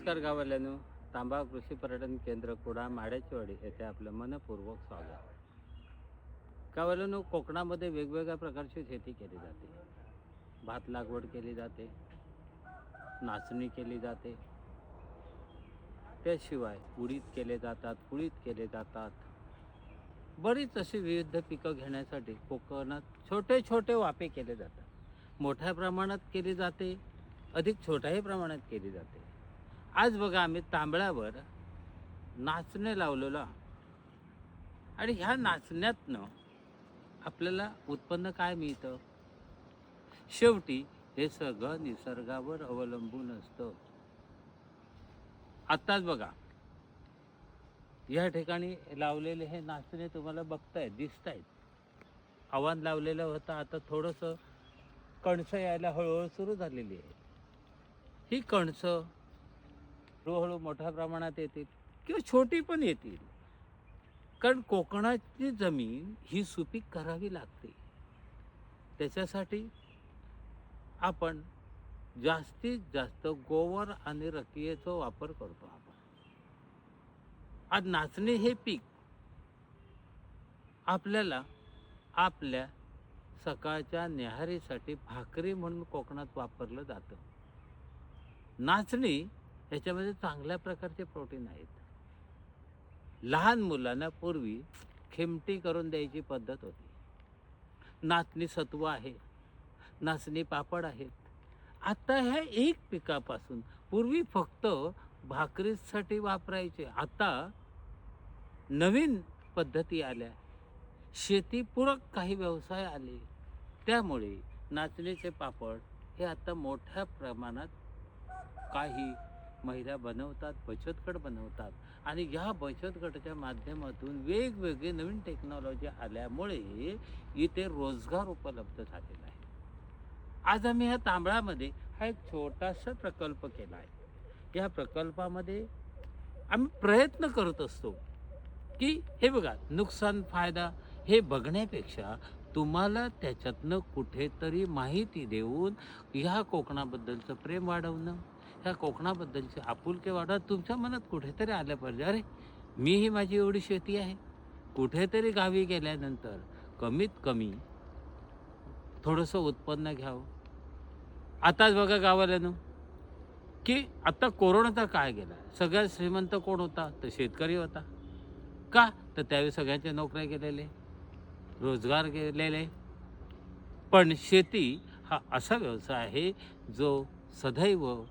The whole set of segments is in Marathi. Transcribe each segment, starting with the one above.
नमस्कार गावाल्यांनो. तांबा कृषी पर्यटन केंद्र कुडाळ माड्याचीवाडी येथे आपलं मनपूर्वक स्वागत. गावाल्यांनो, कोकणामध्ये वेगवेगळ्या प्रकारची शेती केली जाते. भात लागवड केली जाते, नाचणी केली जाते, त्याशिवाय उडीद केले जातात, कुळीद केले जातात. बरीच अशी विविध पिकं घेण्यासाठी कोकणात छोटे छोटे वाफे केले जातात. मोठ्या प्रमाणात केली जाते, अधिक छोट्याही प्रमाणात केली जाते. आज बघा, आम्ही तांबळ्यावर नाचणे लावलेलं आणि ह्या नाचण्यातनं आपल्याला उत्पन्न काय मिळतं? शेवटी हे सगळं निसर्गावर अवलंबून असतं. आत्ताच बघा, या ठिकाणी लावलेले हे नाचणे तुम्हाला बघतायत, दिसतायत. आव्हान लावलेलं होतं, आता थोडंसं कणसं यायला हळूहळू सुरू झालेली आहे. ही कणसं हळूहळू मोठ्या प्रमाणात येतील किंवा छोटी पण येतील, कारण कोकणाची जमीन ही सुपीक करावी लागते. त्याच्यासाठी आपण जास्तीत जास्त गोवर आणि रकियेचा वापर करतो. आपण आज नाचणी हे पीक आपल्याला आपल्या सकाळच्या न्याहारीसाठी भाकरी म्हणून कोकणात वापरलं जातं. नाचणी ह्याच्यामध्ये चांगल्या प्रकारचे प्रोटीन आहेत. लहान मुलांना पूर्वी खिमटी करून द्यायची पद्धत होती. नाचणी सत्व आहे, नाचणी पापड आहेत. आता ह्या एक पिकापासून पूर्वी फक्त भाकरीसाठी वापरायचे, आता नवीन पद्धती आल्या, शेतीपूरक काही व्यवसाय आले. त्यामुळे नाचणीचे पापड हे आता मोठ्या प्रमाणात काही महिला बनवतात, बचत गट बनवतात. आणि या बचत गटाच्या माध्यमातून वेगवेगळे नवीन टेक्नॉलॉजी आल्यामुळे इथे रोजगार उपलब्ध झालेला आहे. आज आम्ही ह्या तांबळामध्ये हा एक छोटासा प्रकल्प केला आहे. या प्रकल्पामध्ये आम्ही प्रयत्न करत असतो की हे बघा, नुकसान फायदा हे बघण्यापेक्षा तुम्हाला त्याच्यातनं कुठेतरी माहिती देऊन ह्या कोकणाबद्दलचं प्रेम वाढवणं, ह्या कोकणाबद्दलची आपुलकी वाढवणं तुमच्या मनात कुठेतरी आलं पाहिजे. अरे, मीही माझी एवढी शेती आहे, कुठेतरी गावी गेल्यानंतर कमीत कमी थोडंसं उत्पन्न घ्यावं. आताच बघा गावाल्यानं, की आता कोरोनाचा काळ गेला, सगळ्यात श्रीमंत कोण होता? तर शेतकरी होता. का? तर त्यावेळी सगळ्यांच्या नोकऱ्या गेलेले, रोजगार गेलेले. पण शेती हा असा व्यवसाय आहे जो सदैव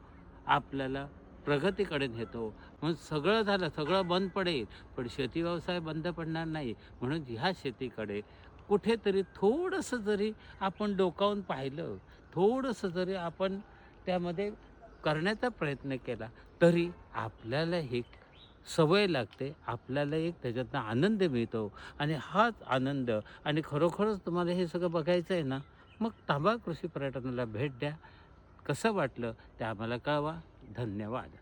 आपल्याला प्रगतीकडे नेतो. म्हणून सगळं झालं, सगळं बंद पडेल, पण शेती व्यवसाय बंद पडणार नाही. म्हणून ह्या शेतीकडे कुठेतरी थोडंसं जरी आपण डोकावून पाहिलं, थोडंसं जरी आपण त्यामध्ये करण्याचा प्रयत्न केला, तरी आपल्याला ही सवय लागते, आपल्याला एक त्याच्यातनं आनंद मिळतो. आणि हाच आनंद, आणि खरोखरच तुम्हाला हे सगळं बघायचं आहे ना, मग तांबा कृषी पर्यटनाला भेट द्या. कसं वाटलं ते आम्हाला कळवा. धन्यवाद.